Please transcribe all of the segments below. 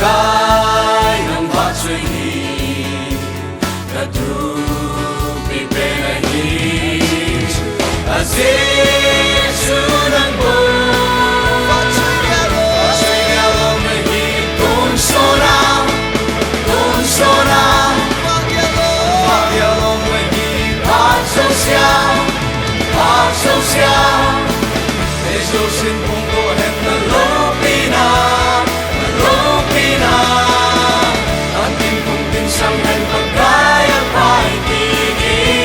Pagkain ng batso'y ni Katupi penahis Aziz sunang bo Batso'y galong mahit Konsona Pagyalong mahit Pagsosyal Jesus in punto hem na lupina Ating kong pinsang hen pagkaya paitigin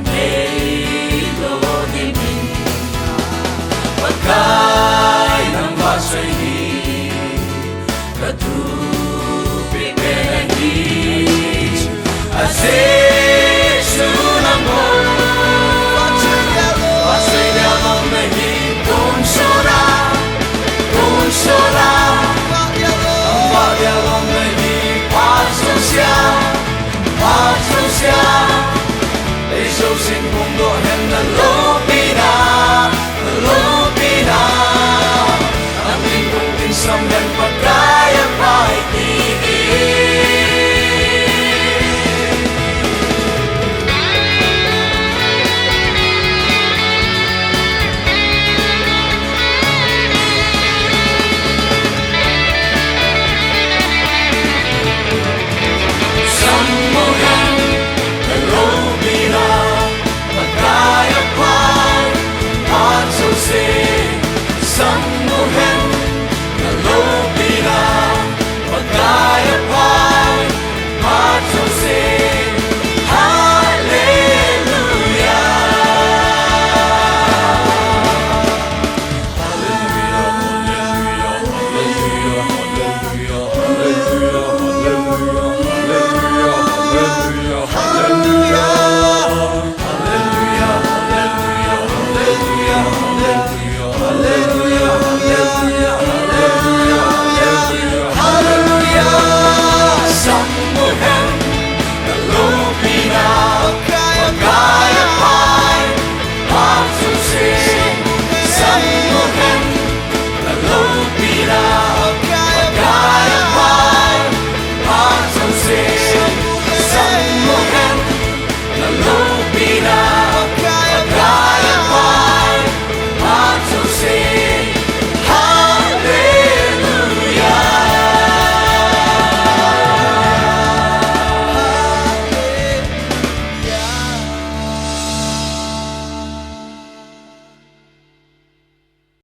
Nailog dimin Pagkain ng batso'y ni Katupi penahis Aziz sunang mo Batso'y galong mahit Konsona Ang pagyalong mahit Pagsosyal Jesus in mundo hen na loob